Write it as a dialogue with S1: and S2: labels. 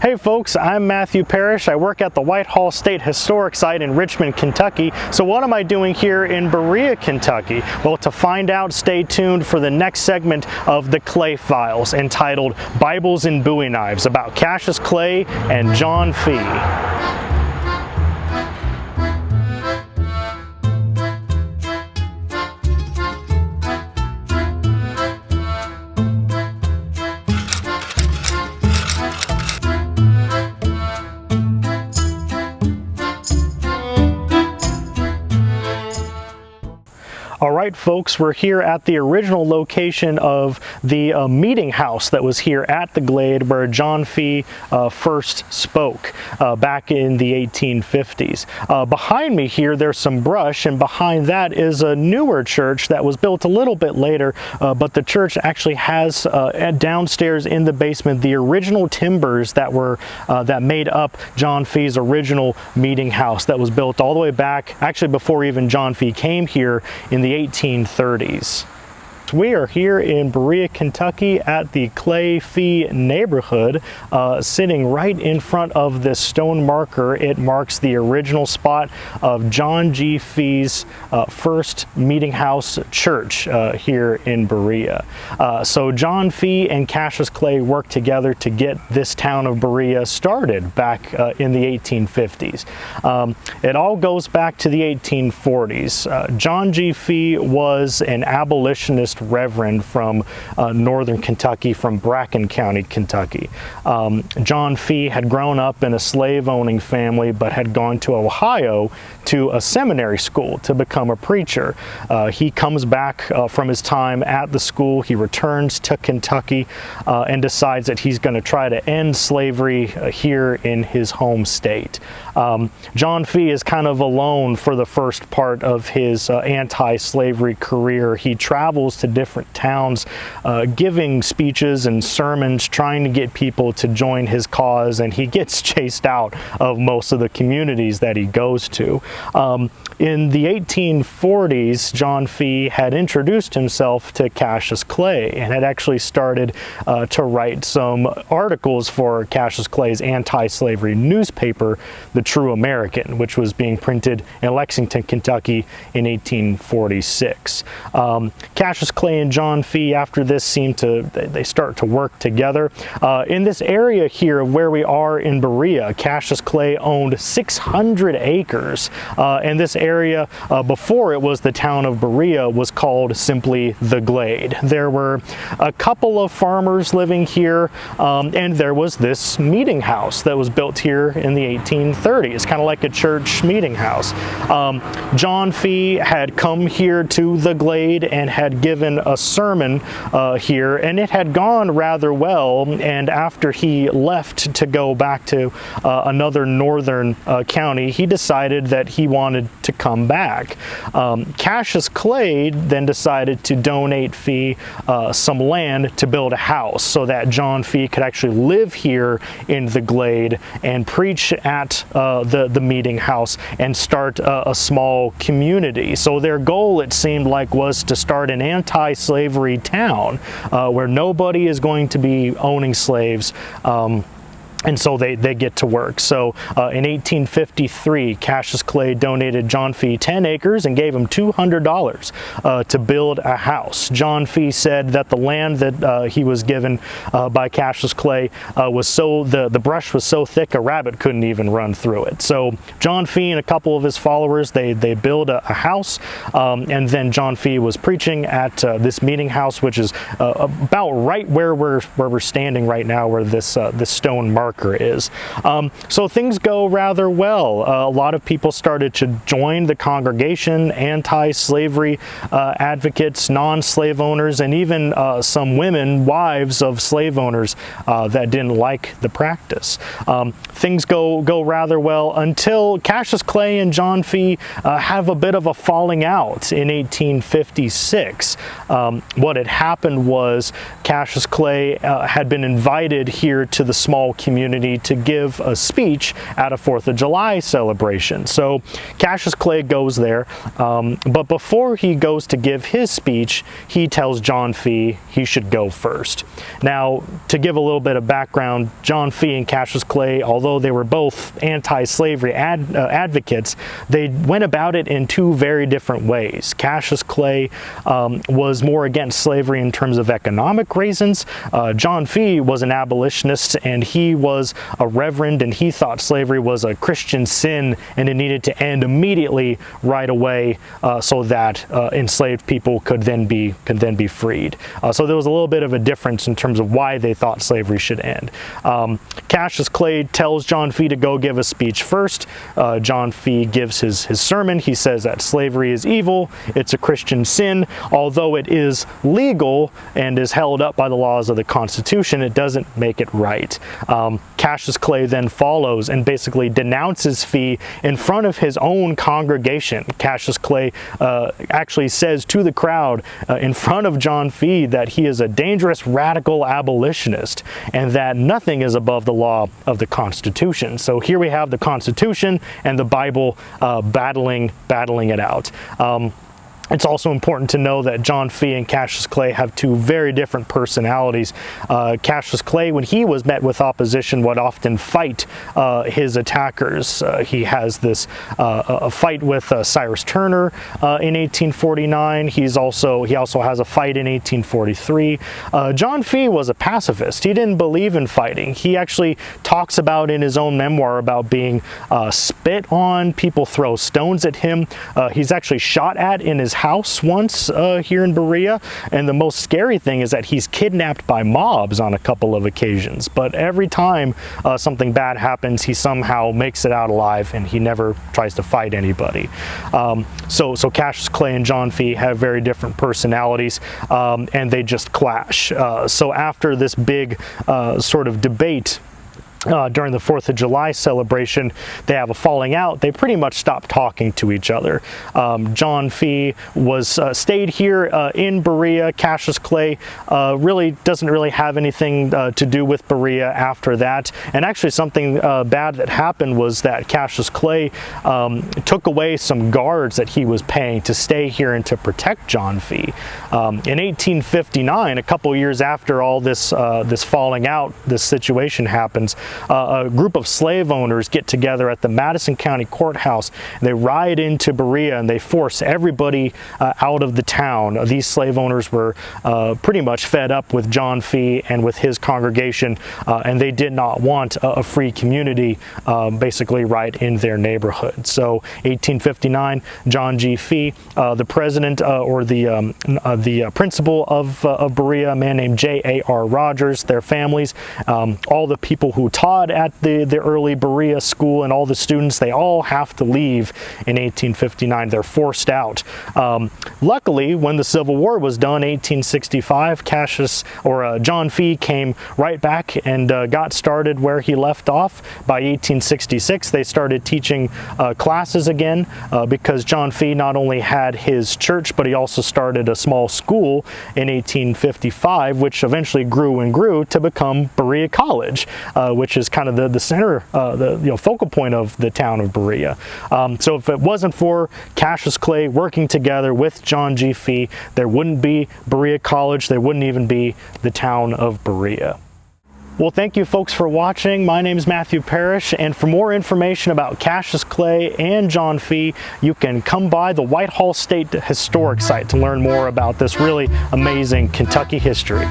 S1: Hey folks, I'm Matthew Parrish. I work at the Whitehall State Historic Site in Richmond, Kentucky. So what am I doing here in Berea, Kentucky? Well, to find out, stay tuned for the next segment of the Clay Files entitled Bibles and Bowie Knives about Cassius Clay and John Fee. All right, folks, we're here at the original location of the meeting house that was here at the Glade where John Fee first spoke back in the 1850s. Behind me here, there's some brush, and behind that is a newer church that was built a little bit later, but the church actually has downstairs in the basement the original timbers that made up John Fee's original meeting house that was built all the way back, actually before even John Fee came here in the 1830s. We are here in Berea, Kentucky at the Clay Fee neighborhood, sitting right in front of this stone marker. It marks the original spot of John G. Fee's first meeting house church here in Berea. So John Fee and Cassius Clay worked together to get this town of Berea started back in the 1850s. It all goes back to the 1840s. John G. Fee was an abolitionist reverend from northern Kentucky, from Bracken County, Kentucky. John Fee had grown up in a slave-owning family but had gone to Ohio to a seminary school to become a preacher. He comes back from his time at the school. He returns to Kentucky and decides that he's going to try to end slavery here in his home state. John Fee is kind of alone for the first part of his anti-slavery career. He travels to different towns giving speeches and sermons, trying to get people to join his cause, and he gets chased out of most of the communities that he goes to. In the 1840s, John Fee had introduced himself to Cassius Clay and had actually started to write some articles for Cassius Clay's anti-slavery newspaper, The True American, which was being printed in Lexington, Kentucky in 1846. Cassius Clay and John Fee, after this, they start to work together. In this area here of where we are in Berea, Cassius Clay owned 600 acres, and this area, before it was the town of Berea, was called simply the Glade. There were a couple of farmers living here, and there was this meeting house that was built here in the 1830s, kind of like a church meeting house. John Fee had come here to the Glade and had given a sermon here, and it had gone rather well, and after he left to go back to another northern county, he decided that he wanted to come back. Cassius Clay then decided to donate Fee some land to build a house so that John Fee could actually live here in the Glade and preach at the meeting house and start a small community. So their goal, it seemed like, was to start an anti-slavery town where nobody is going to be owning slaves. And so they get to work. So in 1853, Cassius Clay donated John Fee 10 acres and gave him $200 to build a house. John Fee said that the land that he was given by Cassius Clay was the brush was so thick a rabbit couldn't even run through it. So John Fee and a couple of his followers, they build a house, and then John Fee was preaching at this meeting house, which is about right where we're standing right now, where this stone marker is. So things go rather well. A lot of people started to join the congregation, anti-slavery advocates, non-slave owners, and even some women, wives of slave owners that didn't like the practice. Things go rather well until Cassius Clay and John Fee have a bit of a falling out in 1856. What had happened was Cassius Clay had been invited here to the small community community to give a speech at a 4th of July celebration. So Cassius Clay goes there, but before he goes to give his speech, he tells John Fee he should go first. Now, to give a little bit of background, John Fee and Cassius Clay, although they were both anti-slavery advocates, they went about it in two very different ways. Cassius Clay was more against slavery in terms of economic reasons. John Fee was an abolitionist, and he was a reverend, and he thought slavery was a Christian sin and it needed to end immediately right away so that enslaved people could then be freed. So there was a little bit of a difference in terms of why they thought slavery should end. Cassius Clay tells John Fee to go give a speech first. John Fee gives his sermon. He says that slavery is evil, it's a Christian sin. Although it is legal and is held up by the laws of the Constitution, it doesn't make it right. Cassius Clay then follows and basically denounces Fee in front of his own congregation. Cassius Clay actually says to the crowd in front of John Fee that he is a dangerous radical abolitionist and that nothing is above the law of the Constitution. So here we have the Constitution and the Bible battling it out. It's also important to know that John Fee and Cassius Clay have two very different personalities. Cassius Clay, when he was met with opposition, would often fight his attackers. He has this a fight with Cyrus Turner in 1849. He also has a fight in 1843. John Fee was a pacifist. He didn't believe in fighting. He actually talks about in his own memoir about being spit on. People throw stones at him. He's actually shot at in his house once here in Berea, and the most scary thing is that he's kidnapped by mobs on a couple of occasions, but every time something bad happens, he somehow makes it out alive and he never tries to fight anybody. So Cassius Clay and John Fee have very different personalities, and they just clash. So after this big sort of debate during the 4th of July celebration, they have a falling out. They pretty much stopped talking to each other. John Fee stayed here in Berea. Cassius Clay really doesn't have anything to do with Berea after that. And actually something bad that happened was that Cassius Clay took away some guards that he was paying to stay here and to protect John Fee. In 1859, a couple years after all this falling out, this situation happens, a group of slave owners get together at the Madison County Courthouse. They ride into Berea and they force everybody out of the town. These slave owners were pretty much fed up with John Fee and with his congregation, and they did not want a free community basically right in their neighborhood. So 1859, John G. Fee, the president or the principal of Berea, a man named J.A.R. Rogers, their families, all the people who taught at the early Berea school and all the students, they all have to leave in 1859. They're forced out. Luckily, when the Civil War was done, 1865, John Fee came right back and got started where he left off. By 1866, they started teaching classes again because John Fee not only had his church, but he also started a small school in 1855, which eventually grew and grew to become Berea College, which is kind of the center, the focal point of the town of Berea. So if it wasn't for Cassius Clay working together with John G. Fee, there wouldn't be Berea College, there wouldn't even be the town of Berea. Well, thank you folks for watching. My name is Matthew Parrish, and for more information about Cassius Clay and John Fee, you can come by the Whitehall State Historic Site to learn more about this really amazing Kentucky history.